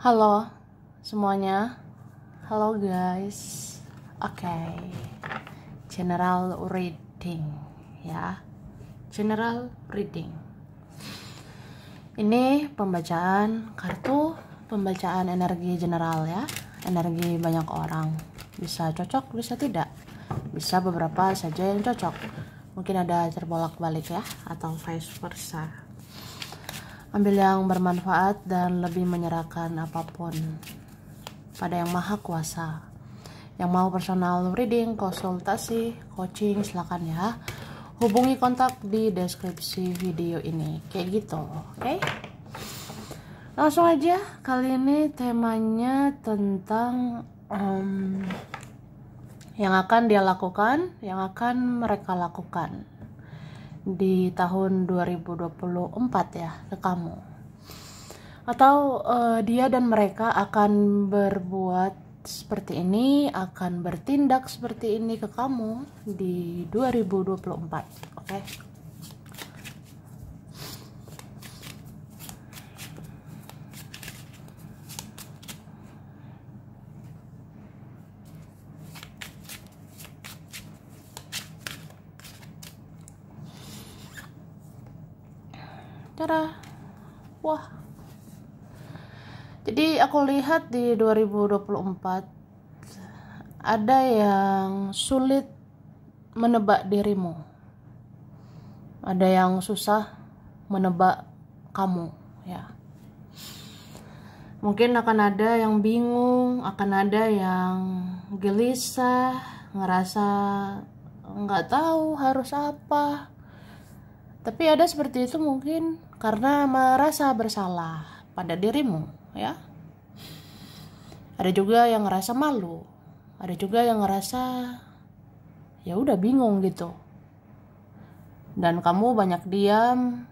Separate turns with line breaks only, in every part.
Halo semuanya, halo guys. Oke, general reading ya, general reading. Ini pembacaan kartu, pembacaan energi general ya, energi banyak orang. Bisa cocok, bisa tidak, bisa beberapa saja yang cocok. Mungkin ada terbolak-balik ya, atau vice versa. Ambil yang bermanfaat dan lebih menyerahkan apapun pada yang maha kuasa. Yang mau personal reading, konsultasi, coaching, silakan ya. Hubungi kontak di deskripsi video ini. Kayak gitu, oke? Langsung aja, kali ini temanya tentang yang akan dia lakukan, yang akan mereka lakukan di tahun 2024 ya ke kamu, atau dia dan mereka akan berbuat seperti ini, akan bertindak seperti ini ke kamu di 2024. Oke. Cara, wah. Jadi aku lihat di 2024 ada yang sulit menebak dirimu. Ada yang susah menebak kamu ya. Mungkin akan ada yang bingung, akan ada yang gelisah, ngerasa nggak tahu harus apa. Tapi ada seperti itu mungkin karena merasa bersalah pada dirimu ya. Ada juga yang ngerasa malu, ada juga yang ngerasa ya udah bingung gitu. Dan kamu banyak diam,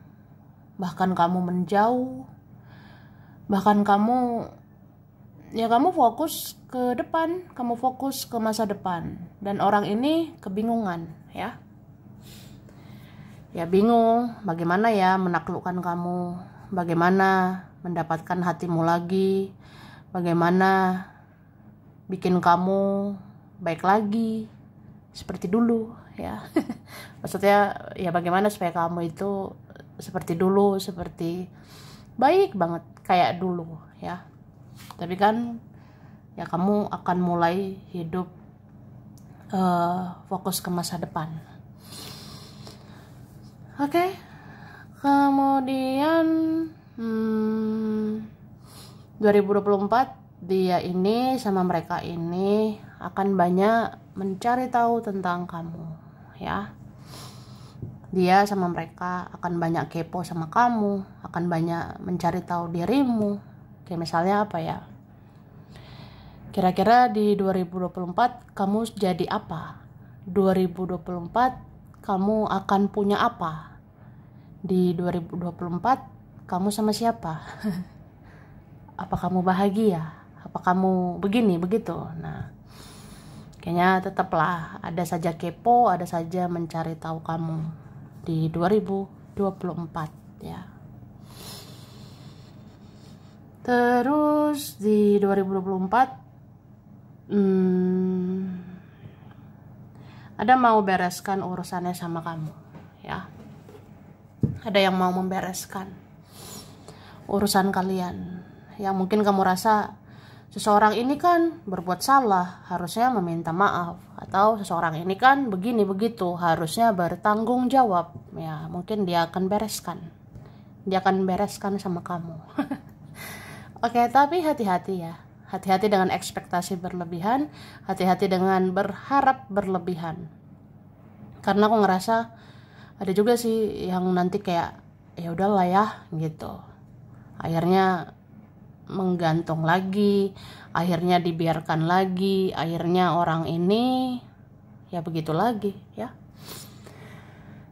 bahkan kamu menjauh, bahkan kamu fokus ke depan, kamu fokus ke masa depan, dan orang ini kebingungan ya. Ya bingung bagaimana ya menaklukkan kamu, bagaimana mendapatkan hatimu lagi, bagaimana bikin kamu baik lagi seperti dulu ya. Maksudnya ya bagaimana supaya kamu itu seperti dulu, seperti baik banget kayak dulu ya. Tapi kan ya kamu akan mulai hidup fokus ke masa depan. Oke. Kemudian 2024 dia ini sama mereka ini akan banyak mencari tahu tentang kamu ya. Dia sama mereka akan banyak kepo sama kamu, akan banyak mencari tahu dirimu. Kayak misalnya apa ya? Kira-kira di 2024 kamu jadi apa? 2024 kamu akan punya apa? Di 2024 kamu sama siapa? Apa kamu bahagia? Apa kamu begini begitu? Nah, kayaknya tetaplah ada saja kepo, ada saja mencari tahu kamu di 2024 ya. Terus di 2024 ada mau bereskan urusannya sama kamu ya. Ada yang mau membereskan urusan kalian. Yang mungkin kamu rasa seseorang ini kan berbuat salah, harusnya meminta maaf. Atau seseorang ini kan begini begitu, harusnya bertanggung jawab. Ya mungkin dia akan bereskan. Dia akan bereskan sama kamu. Oke, tapi hati-hati ya. Hati-hati dengan ekspektasi berlebihan, hati-hati dengan berharap berlebihan. Karena aku ngerasa ada juga sih yang nanti kayak ya udahlah ya gitu. Akhirnya menggantung lagi, akhirnya dibiarkan lagi, akhirnya orang ini ya begitu lagi ya.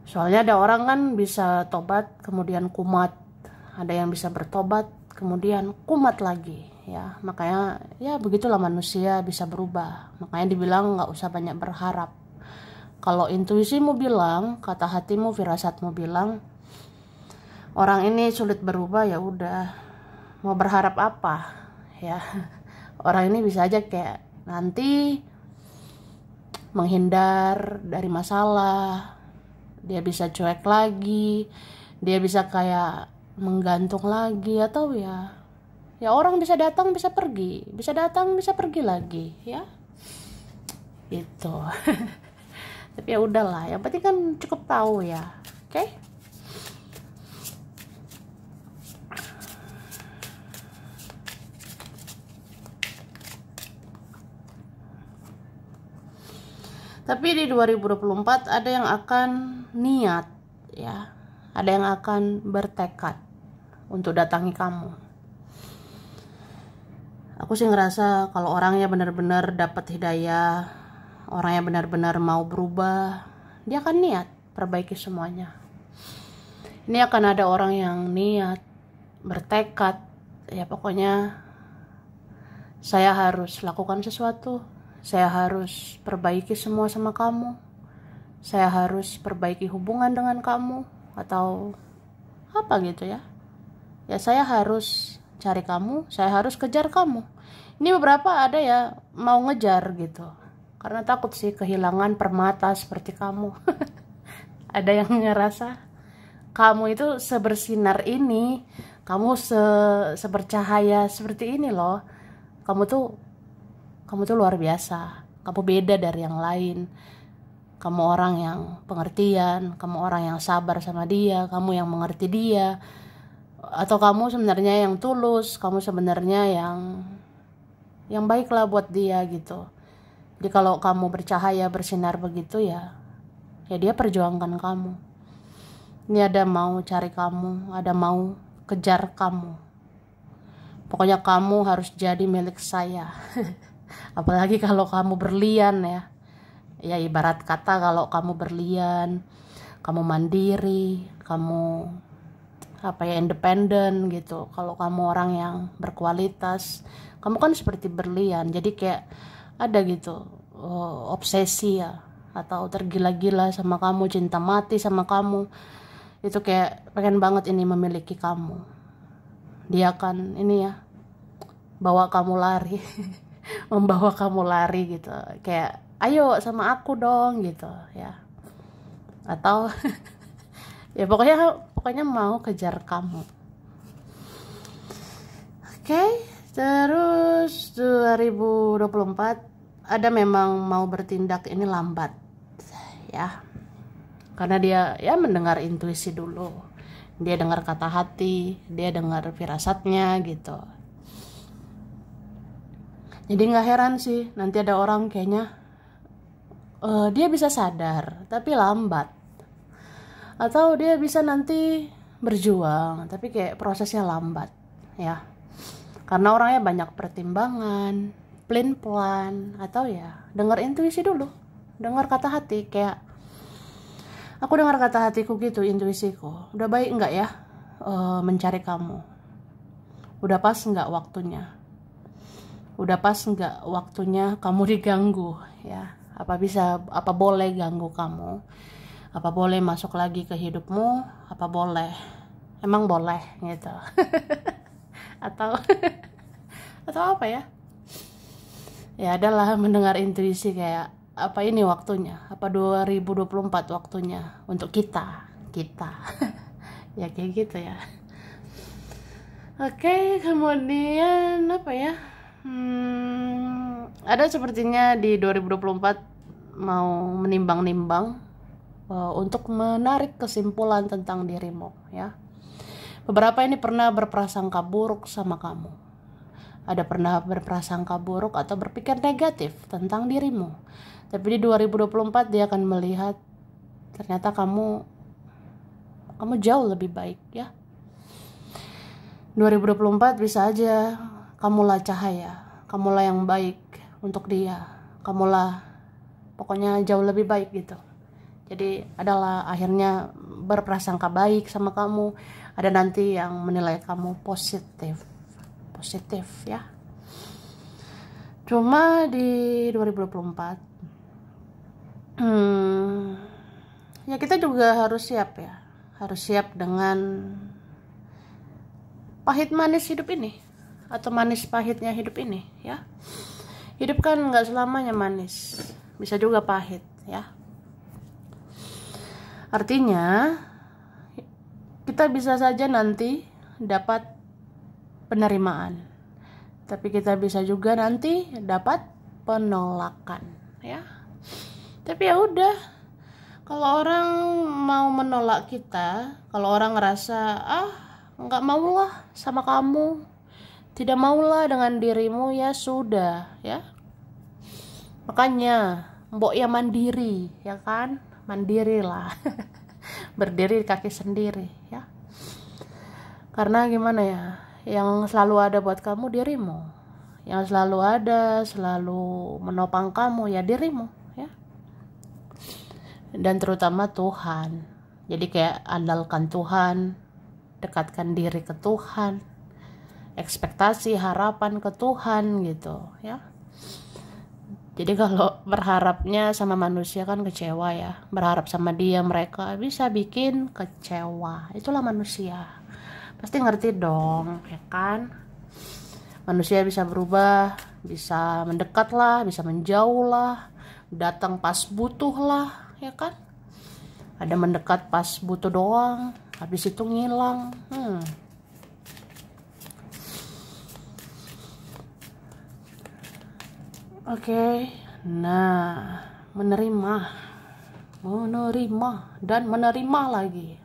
Soalnya ada orang kan bisa tobat kemudian kumat, ada yang bisa bertobat kemudian kumat lagi ya. Makanya ya begitulah manusia bisa berubah. Makanya dibilang nggak usah banyak berharap. Kalau intuisimu bilang, kata hatimu, firasatmu bilang orang ini sulit berubah, ya udah, mau berharap apa ya. Orang ini bisa aja kayak nanti menghindar dari masalah, dia bisa cuek lagi, dia bisa kayak menggantung lagi, atau ya orang bisa datang bisa pergi, bisa datang bisa pergi lagi, ya itu. Tapi ya udahlah, yang penting kan cukup tahu ya, oke? Tapi di 2024 ada yang akan niat, ya, ada yang akan bertekad untuk datangi kamu. Aku sih ngerasa kalau orangnya benar-benar dapat hidayah, orangnya benar-benar mau berubah, dia akan niat perbaiki semuanya. Ini akan ada orang yang niat, bertekad, ya pokoknya saya harus lakukan sesuatu, saya harus perbaiki semua sama kamu, saya harus perbaiki hubungan dengan kamu, atau apa gitu ya. Ya saya harus cari kamu, saya harus kejar kamu. Ini beberapa ada ya mau ngejar gitu, karena takut sih kehilangan permata seperti kamu. Ada yang ngerasa kamu itu sebersinar ini, kamu sebercahaya seperti ini loh. Kamu tuh luar biasa. Kamu beda dari yang lain. Kamu orang yang pengertian, kamu orang yang sabar sama dia, kamu yang mengerti dia. Atau kamu sebenarnya yang tulus, kamu sebenarnya yang baiklah buat dia gitu. Jadi kalau kamu bercahaya, bersinar begitu ya dia perjuangkan kamu. Ini ada mau cari kamu, ada mau kejar kamu. Pokoknya kamu harus jadi milik saya. Apalagi kalau kamu berlian ya. Ya ibarat kata kalau kamu berlian, kamu mandiri, kamu independen gitu. Kalau kamu orang yang berkualitas, kamu kan seperti berlian. Jadi kayak ada gitu obsesi ya, atau tergila-gila sama kamu, cinta mati sama kamu. Itu kayak pengen banget ini memiliki kamu. Dia akan ini ya, bawa kamu lari. Membawa kamu lari gitu, kayak ayo sama aku dong gitu ya. Atau ya pokoknya mau kejar kamu. Oke, terus 2024 ada memang mau bertindak ini lambat ya. Karena dia ya mendengar intuisi dulu. Dia dengar kata hati, dia dengar firasatnya gitu. Jadi gak heran sih nanti ada orang kayaknya dia bisa sadar tapi lambat. Atau dia bisa nanti berjuang tapi kayak prosesnya lambat ya. Karena orangnya banyak pertimbangan, plan, atau ya dengar intuisi dulu. Dengar kata hati, kayak aku dengar kata hatiku gitu, intuisiku. Udah baik enggak ya mencari kamu? Udah pas enggak waktunya? Udah pas enggak waktunya kamu diganggu ya? Apa boleh ganggu kamu? Apa boleh masuk lagi ke hidupmu? Apa boleh? Emang boleh gitu. atau apa ya? Ya adalah mendengar intuisi kayak apa ini waktunya? Apa 2024 waktunya untuk kita? Ya kayak gitu ya. Oke, kemudian apa ya? Ada sepertinya di 2024 mau menimbang-nimbang untuk menarik kesimpulan tentang dirimu ya. Beberapa ini pernah berprasangka buruk sama kamu. Ada pernah berprasangka buruk atau berpikir negatif tentang dirimu. Tapi di 2024 dia akan melihat ternyata kamu jauh lebih baik ya. 2024 bisa aja kamulah cahaya, kamulah yang baik untuk dia, kamulah pokoknya jauh lebih baik gitu. Jadi adalah akhirnya berprasangka baik sama kamu. Ada nanti yang menilai kamu positif ya. Cuma di 2024 ya kita juga harus siap ya. Harus siap dengan pahit manis hidup ini. atau manis pahitnya hidup ini ya. Hidup kan nggak selamanya manis, bisa juga pahit ya. Artinya kita bisa saja nanti dapat penerimaan, tapi kita bisa juga nanti dapat penolakan ya. Tapi ya udah, kalau orang mau menolak kita, kalau orang ngerasa nggak maulah sama kamu, tidak maulah dengan dirimu, ya sudah ya. Makanya mbok ya mandiri ya kan, mandirilah. Berdiri di kaki sendiri ya. Karena gimana ya, yang selalu ada buat kamu dirimu, yang selalu ada, selalu menopang kamu ya dirimu ya. Dan terutama Tuhan. Jadi kayak andalkan Tuhan, dekatkan diri ke Tuhan, ekspektasi harapan ke Tuhan gitu ya. Jadi kalau berharapnya sama manusia kan kecewa ya, berharap sama dia mereka bisa bikin kecewa, itulah manusia, pasti ngerti dong ya kan. Manusia bisa berubah, bisa mendekat lah, bisa menjauh lah, datang pas butuh lah ya kan. Ada mendekat pas butuh doang, habis itu ngilang. Oke. Nah, menerima dan menerima lagi.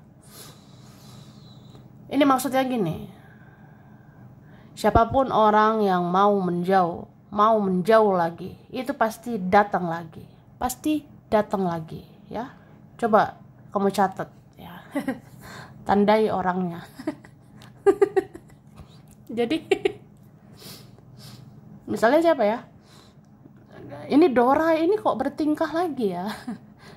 Ini maksudnya gini, siapapun orang yang mau menjauh lagi, itu pasti datang lagi ya. Coba kamu catat ya. Tandai orangnya. Jadi misalnya siapa ya, ini Dora ini kok bertingkah lagi ya,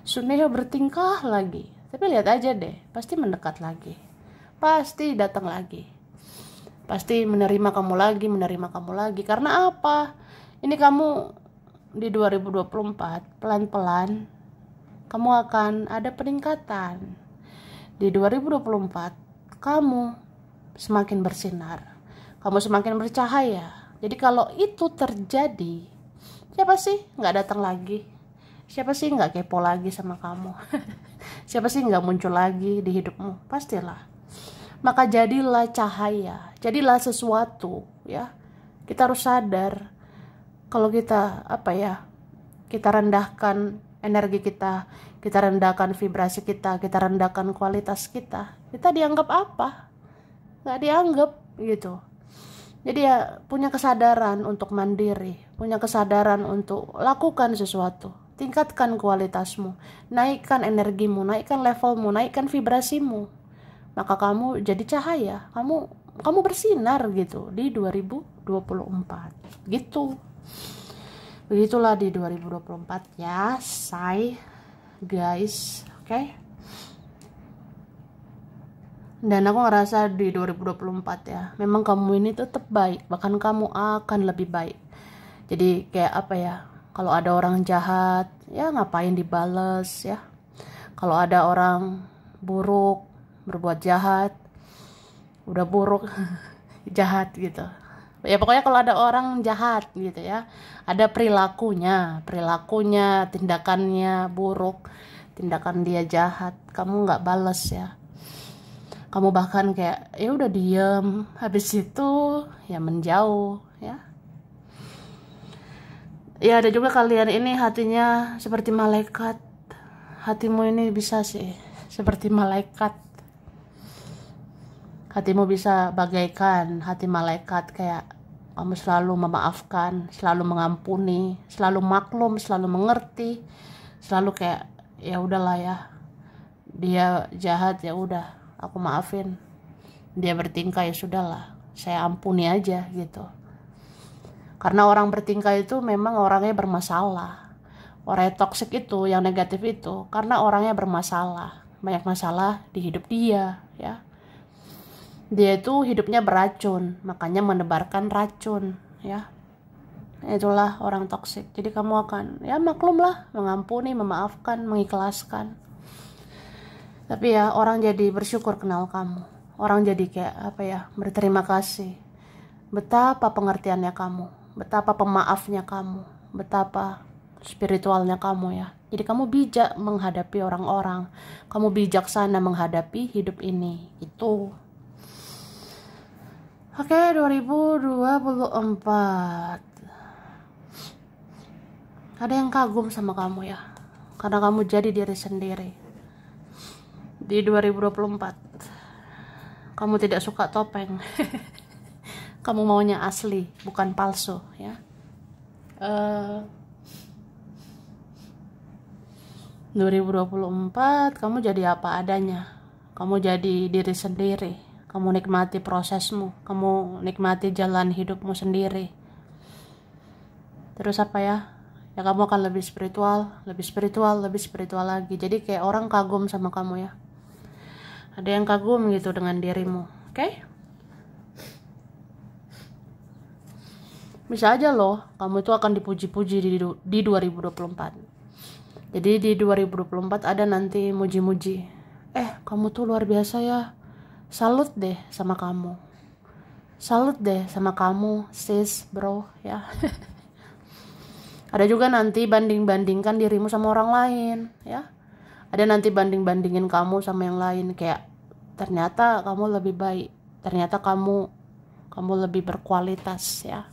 Suneo bertingkah lagi, tapi lihat aja deh, pasti mendekat lagi, pasti datang lagi, pasti menerima kamu lagi. Karena apa? Ini kamu di 2024 pelan-pelan kamu akan ada peningkatan. Di 2024 kamu semakin bersinar, kamu semakin bercahaya. Jadi kalau itu terjadi, siapa sih nggak datang lagi? Siapa sih nggak kepo lagi sama kamu? Siapa sih nggak muncul lagi di hidupmu? Pastilah. Maka jadilah cahaya, jadilah sesuatu ya. Kita harus sadar kalau kita kita rendahkan energi kita rendahkan vibrasi kita rendahkan kualitas kita dianggap apa? Nggak dianggap gitu. Jadi ya punya kesadaran untuk mandiri, punya kesadaran untuk lakukan sesuatu, tingkatkan kualitasmu, naikkan energimu, naikkan levelmu, naikkan vibrasimu. Maka kamu jadi cahaya, kamu bersinar gitu di 2024 gitu. Begitulah di 2024 ya, say guys, oke? Dan aku ngerasa di 2024 ya, memang kamu ini tetap baik, bahkan kamu akan lebih baik. Jadi kayak kalau ada orang jahat, ya ngapain dibales ya. Kalau ada orang buruk, berbuat jahat, udah buruk, jahat gitu. Ya pokoknya kalau ada orang jahat gitu ya, ada perilakunya, tindakannya buruk, tindakan dia jahat, kamu nggak bales ya. Kamu bahkan kayak ya udah diem, habis itu ya menjauh ya. Ya ada juga kalian ini hatinya seperti malaikat. Hatimu ini bisa sih seperti malaikat. Hatimu bisa bagaikan hati malaikat, kayak kamu selalu memaafkan, selalu mengampuni, selalu maklum, selalu mengerti, selalu kayak ya udahlah ya. Dia jahat ya udah, aku maafin. Dia bertingkah ya sudahlah, saya ampuni aja gitu. Karena orang bertingkah itu memang orangnya bermasalah. Orang yang toksik itu, yang negatif itu, karena orangnya bermasalah, banyak masalah di hidup dia ya. Dia itu hidupnya beracun, makanya menebarkan racun ya. Itulah orang toksik. Jadi kamu akan ya maklumlah, mengampuni, memaafkan, mengikhlaskan. Tapi ya orang jadi bersyukur kenal kamu. Orang jadi kayak berterima kasih. betapa pengertiannya kamu, betapa pemaafnya kamu, betapa spiritualnya kamu ya. Jadi kamu bijak menghadapi orang-orang, kamu bijaksana menghadapi hidup ini. Itu. Oke, 2024. Ada yang kagum sama kamu ya, karena kamu jadi diri sendiri. Di 2024, kamu tidak suka topeng. Kamu maunya asli, bukan palsu ya. 2024 kamu jadi apa adanya. Kamu jadi diri sendiri. Kamu nikmati prosesmu, kamu nikmati jalan hidupmu sendiri. Terus apa ya? Ya kamu akan lebih spiritual, lebih spiritual, lebih spiritual lagi. Jadi kayak orang kagum sama kamu ya. Ada yang kagum gitu dengan dirimu, oke? Bisa aja loh, kamu itu akan dipuji-puji di 2024. Jadi di 2024 ada nanti muji-muji. Kamu tuh luar biasa ya. Salut deh sama kamu. Salut deh sama kamu, sis, bro, ya. Ada juga nanti banding-bandingkan dirimu sama orang lain, ya. Ada nanti banding-bandingin kamu sama yang lain, kayak ternyata kamu lebih baik, ternyata kamu lebih berkualitas, ya.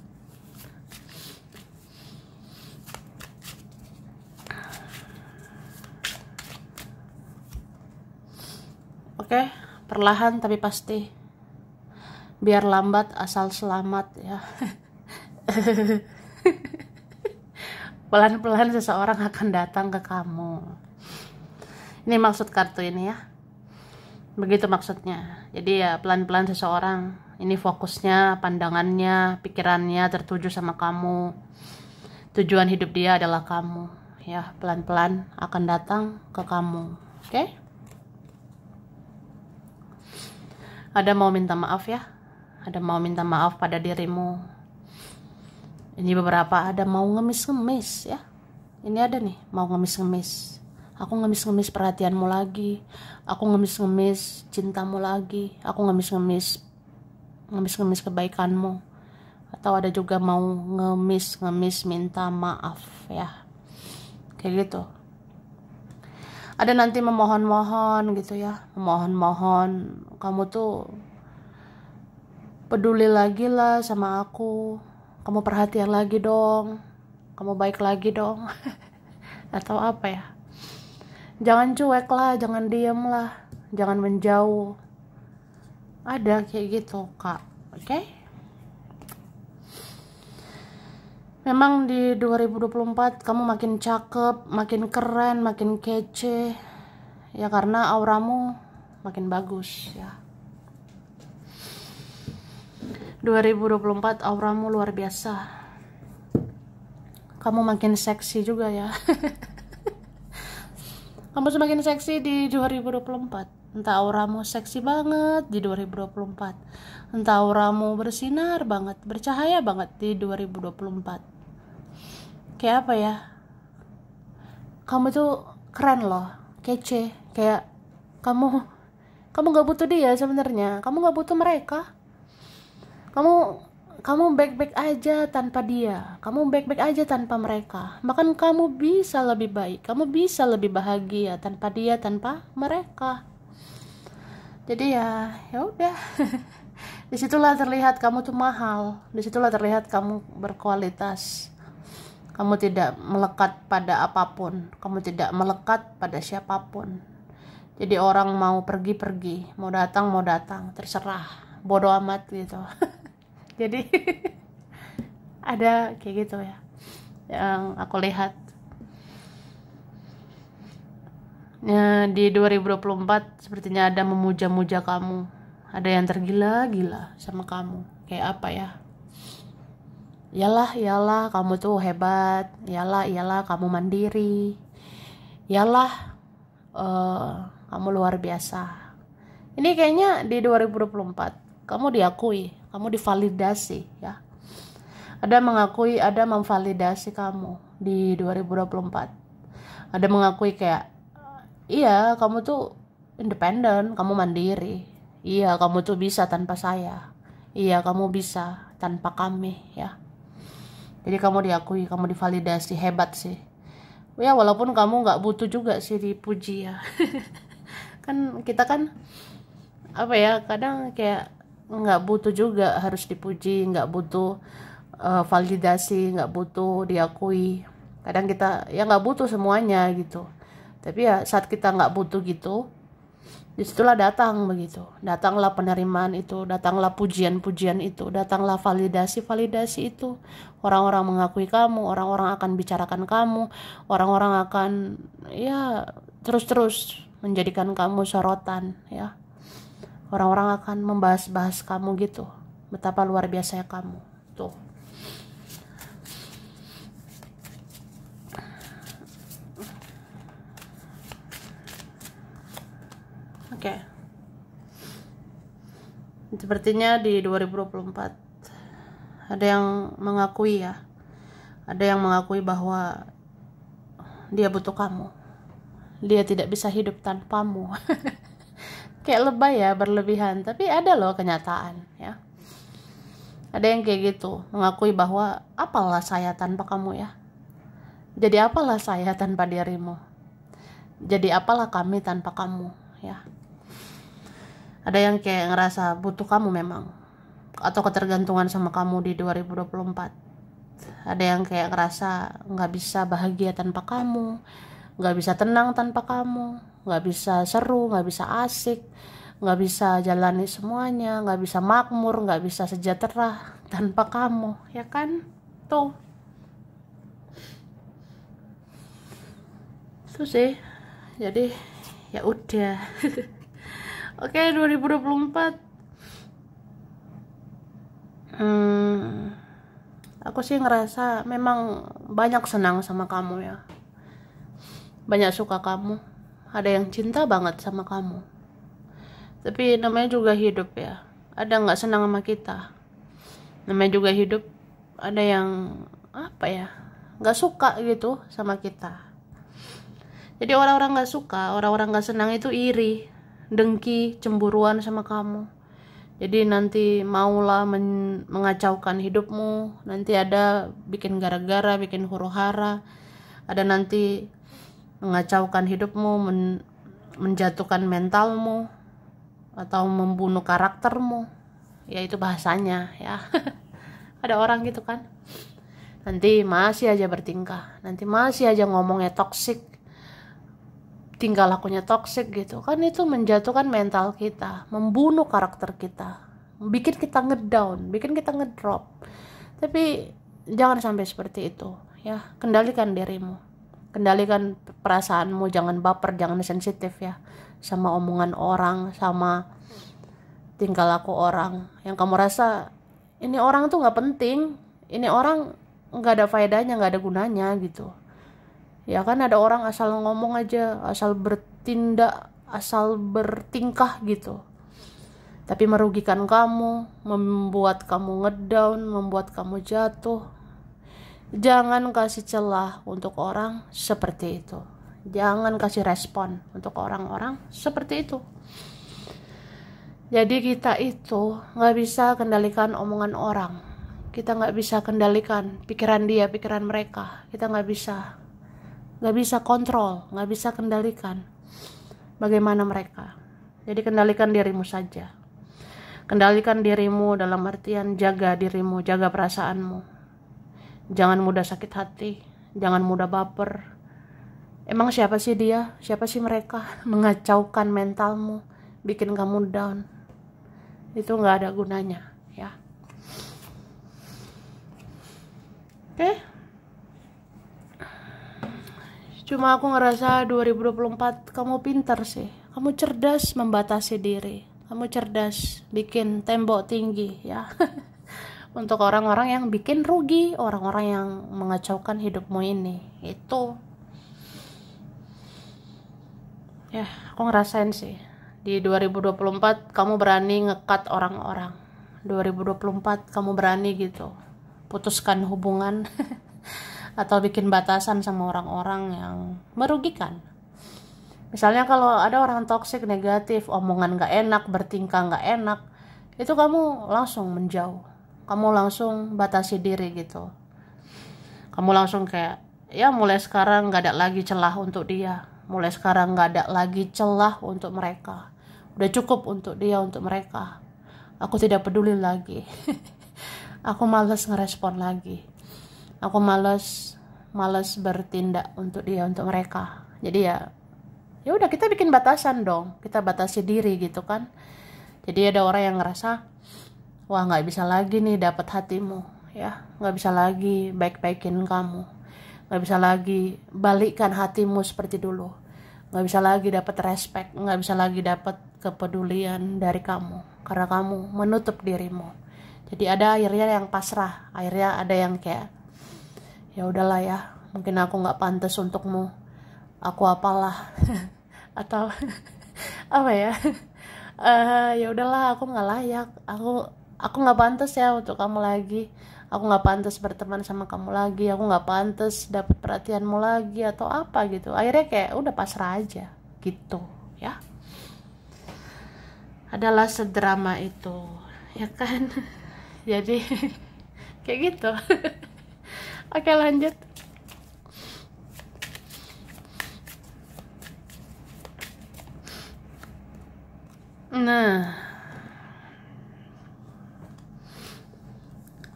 Oke, perlahan tapi pasti. Biar lambat asal selamat ya. Pelan-pelan seseorang akan datang ke kamu. Ini maksud kartu ini ya. Begitu maksudnya. Jadi ya pelan-pelan seseorang, ini fokusnya, pandangannya, pikirannya tertuju sama kamu. Tujuan hidup dia adalah kamu. Ya, pelan-pelan akan datang ke kamu. Oke? Ada mau minta maaf ya. Ada mau minta maaf pada dirimu. Ini beberapa ada mau ngemis-ngemis ya. Ini ada nih mau ngemis-ngemis. Aku ngemis-ngemis perhatianmu lagi. Aku ngemis-ngemis cintamu lagi. Aku ngemis-ngemis kebaikanmu. Atau ada juga mau ngemis-ngemis minta maaf ya. Kayak gitu. Ada nanti memohon-mohon gitu ya. Memohon-mohon kamu tuh peduli lagi lah sama aku. Kamu perhatian lagi dong. Kamu baik lagi dong. Atau apa ya? Jangan cuek lah, jangan diem lah. Jangan menjauh. Ada kayak gitu, Kak. Oke? Memang di 2024 kamu makin cakep, makin keren, makin kece. Ya karena auramu makin bagus ya. 2024 auramu luar biasa. Kamu makin seksi juga ya. Kamu semakin seksi di 2024. Entah auramu seksi banget di 2024. Entah auramu bersinar banget, bercahaya banget di 2024. Kayak apa ya? Kamu tuh keren loh, kece. Kayak kamu gak butuh dia sebenarnya. Kamu gak butuh mereka. Kamu baik-baik aja tanpa dia. Kamu baik-baik aja tanpa mereka. Bahkan kamu bisa lebih baik. Kamu bisa lebih bahagia tanpa dia, tanpa mereka. Jadi ya udah. Disitulah terlihat kamu tuh mahal. Disitulah terlihat kamu berkualitas. Kamu tidak melekat pada apapun. Kamu tidak melekat pada siapapun. Jadi orang mau pergi, mau datang, terserah. Bodoh amat gitu. Jadi ada kayak gitu ya yang aku lihat ya. Di 2024 sepertinya ada memuja-muja kamu. Ada yang tergila-gila sama kamu. Kayak apa ya? Iyalah kamu tuh hebat. Iyalah kamu mandiri. Iyalah kamu luar biasa. Ini kayaknya di 2024 kamu diakui, kamu divalidasi ya. Ada mengakui, ada memvalidasi kamu di 2024. Ada mengakui kayak, iya kamu tuh independen, kamu mandiri. Iya kamu tuh bisa tanpa saya. Iya kamu bisa. tanpa kami ya. Jadi kamu diakui, kamu divalidasi, hebat sih ya, walaupun kamu nggak butuh juga sih dipuji ya. Kan kita kan apa ya, kadang kayak nggak butuh juga harus dipuji, nggak butuh validasi, nggak butuh diakui. Kadang kita ya nggak butuh semuanya gitu, tapi ya saat kita nggak butuh gitu, disitulah datanglah penerimaan itu, datanglah pujian-pujian itu, datanglah validasi itu. Orang-orang mengakui kamu, orang-orang akan bicarakan kamu, orang-orang akan ya terus-terus menjadikan kamu sorotan ya. Orang-orang akan membahas-bahas kamu gitu, betapa luar biasa kamu tuh. Oke. Sepertinya di 2024 ada yang mengakui ya. Ada yang mengakui bahwa dia butuh kamu. Dia tidak bisa hidup tanpamu. Kayak lebay ya, berlebihan, tapi ada loh kenyataan ya. Ada yang kayak gitu, mengakui bahwa apalah saya tanpa kamu ya. Jadi apalah saya tanpa dirimu. Jadi apalah kami tanpa kamu ya. Ada yang kayak ngerasa butuh kamu memang, atau ketergantungan sama kamu di 2024. Ada yang kayak ngerasa nggak bisa bahagia tanpa kamu, nggak bisa tenang tanpa kamu, nggak bisa seru, nggak bisa asik, nggak bisa jalani semuanya, nggak bisa makmur, nggak bisa sejahtera tanpa kamu, ya kan? Tuh sih. Jadi ya udah. Oke, 2024 aku sih ngerasa memang banyak senang sama kamu ya, banyak suka kamu, ada yang cinta banget sama kamu. Tapi namanya juga hidup ya, ada nggak senang sama kita. Namanya juga hidup, ada yang apa ya, nggak suka gitu sama kita. Jadi orang-orang nggak suka, orang-orang nggak senang itu iri, dengki, cemburuan sama kamu. Jadi nanti maulah mengacaukan hidupmu, nanti ada bikin gara-gara, bikin huru-hara, ada nanti mengacaukan hidupmu, menjatuhkan mentalmu, atau membunuh karaktermu. Ya itu bahasanya ya. Ada orang gitu kan, nanti masih aja bertingkah, nanti masih aja ngomongnya toksik, tingkah lakunya toksik gitu kan. Itu menjatuhkan mental kita, membunuh karakter kita, bikin kita ngedown, bikin kita ngedrop. Tapi jangan sampai seperti itu ya. Kendalikan dirimu, kendalikan perasaanmu, jangan baper, jangan sensitif ya sama omongan orang, sama tingkah laku orang yang kamu rasa ini orang tuh nggak penting, ini orang nggak ada faedahnya, nggak ada gunanya gitu. Ya kan ada orang asal ngomong aja, asal bertindak, asal bertingkah gitu, tapi merugikan kamu, membuat kamu ngedown, membuat kamu jatuh. Jangan kasih celah untuk orang seperti itu. Jangan kasih respon untuk orang-orang seperti itu. Jadi kita itu gak bisa kendalikan omongan orang. Kita gak bisa kendalikan pikiran dia, pikiran mereka. Kita gak bisa kontrol, gak bisa kendalikan bagaimana mereka. Jadi kendalikan dirimu saja. Kendalikan dirimu dalam artian jaga dirimu, jaga perasaanmu. Jangan mudah sakit hati, jangan mudah baper. Emang siapa sih dia? Siapa sih mereka? Mengacaukan mentalmu, bikin kamu down. Itu gak ada gunanya ya. Oke. Cuma aku ngerasa 2024 kamu pintar sih. Kamu cerdas membatasi diri. Kamu cerdas bikin tembok tinggi ya. Untuk orang-orang yang bikin rugi, orang-orang yang mengacaukan hidupmu ini. Itu ya, aku ngerasain sih. Di 2024 kamu berani ngekat orang-orang. 2024 kamu berani gitu putuskan hubungan atau bikin batasan sama orang-orang yang merugikan. Misalnya kalau ada orang toksik, negatif, omongan gak enak, bertingkah gak enak, itu kamu langsung menjauh. kamu langsung batasi diri gitu. Kamu langsung kayak, ya mulai sekarang gak ada lagi celah untuk dia, mulai sekarang gak ada lagi celah untuk mereka, udah cukup untuk dia, untuk mereka. Aku tidak peduli lagi. Aku malas ngerespon lagi. Aku malas bertindak untuk dia, untuk mereka. Jadi ya udah, kita bikin batasan dong, kita batasi diri gitu kan. Jadi ada orang yang ngerasa, wah nggak bisa lagi nih dapat hatimu, ya nggak bisa lagi baik-baikin kamu, nggak bisa lagi balikkan hatimu seperti dulu, nggak bisa lagi dapat respect, nggak bisa lagi dapat kepedulian dari kamu karena kamu menutup dirimu. Jadi ada akhirnya yang pasrah, akhirnya ada yang kayak, ya udahlah ya, mungkin aku nggak pantas untukmu, aku apalah atau apa ya, ya udahlah, aku nggak layak, aku nggak pantas ya untuk kamu lagi, aku nggak pantas berteman sama kamu lagi, aku nggak pantas dapat perhatianmu lagi atau apa gitu. Akhirnya kayak udah pasrah aja gitu ya. Adalah sedrama itu ya kan. Jadi kayak gitu. Oke, lanjut. Nah,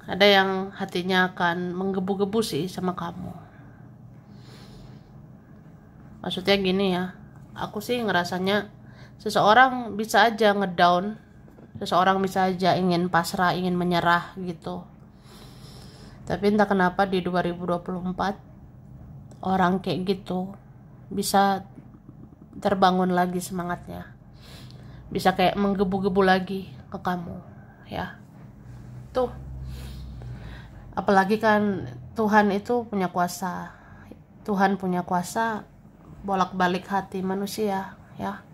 ada yang hatinya akan menggebu-gebu sih sama kamu. Maksudnya gini ya, aku sih ngerasanya seseorang bisa aja ngedown, seseorang bisa aja ingin pasrah, ingin menyerah gitu. Tapi entah kenapa di 2024 orang kayak gitu bisa terbangun lagi semangatnya, bisa kayak menggebu-gebu lagi ke kamu ya. Tuh, apalagi kan Tuhan itu punya kuasa, Tuhan punya kuasa bolak-balik hati manusia ya,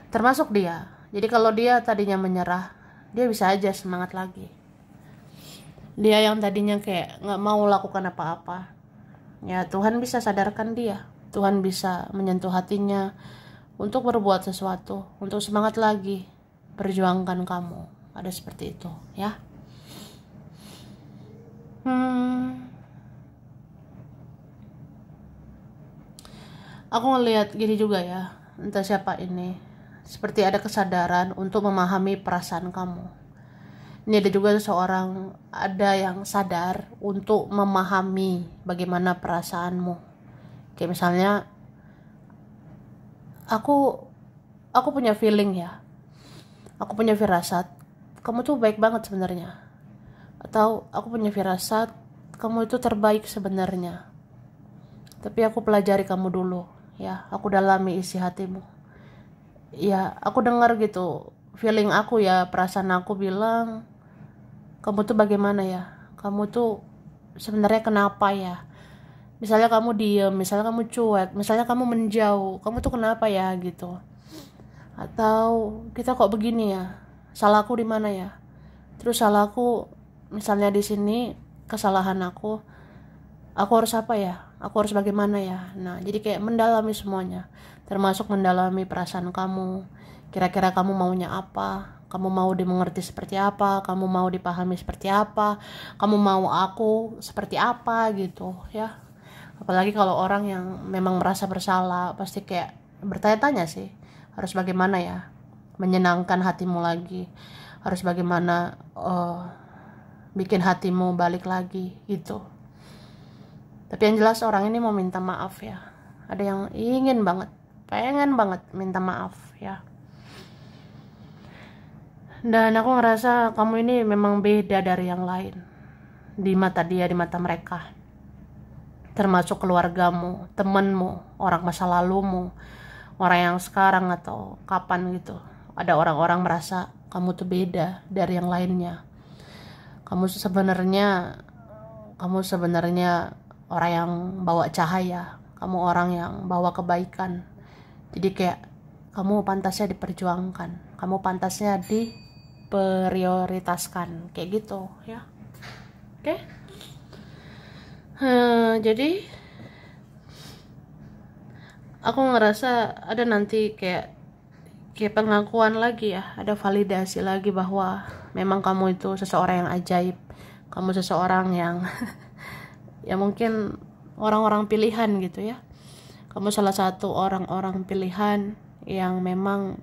termasuk dia. Jadi kalau dia tadinya menyerah, dia bisa aja semangat lagi. Dia yang tadinya kayak gak mau lakukan apa-apa, ya Tuhan bisa sadarkan dia, Tuhan bisa menyentuh hatinya untuk berbuat sesuatu, untuk semangat lagi perjuangkan kamu. Ada seperti itu ya. Aku ngelihat gini juga ya, entah siapa ini, seperti ada kesadaran untuk memahami perasaan kamu. Ini ada juga seseorang, ada yang sadar untuk memahami bagaimana perasaanmu. Kayak misalnya, aku punya feeling ya, aku punya firasat, kamu tuh baik banget sebenarnya. Atau aku punya firasat, kamu itu terbaik sebenarnya. Tapi aku pelajari kamu dulu, ya, aku dalami isi hatimu. Ya, aku dengar gitu, feeling aku ya, perasaan aku bilang, kamu tuh bagaimana ya? Kamu tuh sebenarnya kenapa ya? Misalnya kamu diem, misalnya kamu cuek, misalnya kamu menjauh, kamu tuh kenapa ya gitu? Atau kita kok begini ya? Salahku di mana ya? Terus salahku, misalnya di sini kesalahan aku harus apa ya? Aku harus bagaimana ya? Nah, jadi kayak mendalami semuanya, termasuk mendalami perasaan kamu. Kira-kira kamu maunya apa? Kamu mau dimengerti seperti apa? Kamu mau dipahami seperti apa? Kamu mau aku seperti apa gitu ya? Apalagi kalau orang yang memang merasa bersalah, pasti kayak bertanya-tanya sih, harus bagaimana ya menyenangkan hatimu lagi, harus bagaimana bikin hatimu balik lagi gitu. Tapi yang jelas orang ini mau minta maaf ya. Ada yang ingin banget, pengen banget minta maaf ya. Dan aku ngerasa kamu ini memang beda dari yang lain di mata dia, di mata mereka, termasuk keluargamu, temenmu, orang masa lalumu, orang yang sekarang atau kapan gitu. Ada orang-orang merasa kamu tuh beda dari yang lainnya. Kamu sebenarnya orang yang bawa cahaya, kamu orang yang bawa kebaikan. Jadi kayak kamu pantasnya diperjuangkan, kamu pantasnya diprioritaskan, kayak gitu ya. Oke. Jadi aku ngerasa ada nanti kayak pengakuan lagi ya, ada validasi lagi bahwa memang kamu itu seseorang yang ajaib, kamu seseorang yang ya mungkin orang-orang pilihan gitu ya. Kamu salah satu orang-orang pilihan yang memang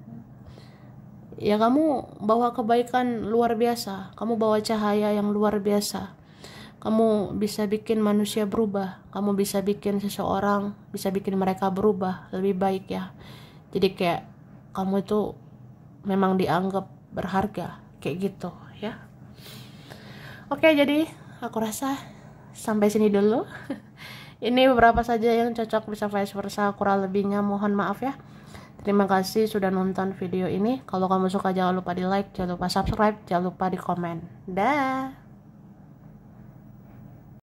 ya kamu bawa kebaikan luar biasa, kamu bawa cahaya yang luar biasa. Kamu bisa bikin manusia berubah, kamu bisa bikin seseorang, bisa bikin mereka berubah lebih baik ya. Jadi kayak kamu itu memang dianggap berharga kayak gitu ya. Oke, jadi aku rasa sampai sini dulu. Ini beberapa saja yang cocok, bisa vice versa, kurang lebihnya mohon maaf ya. Terima kasih sudah nonton video ini. Kalau kamu suka jangan lupa di like, jangan lupa subscribe, jangan lupa di komen. Dah.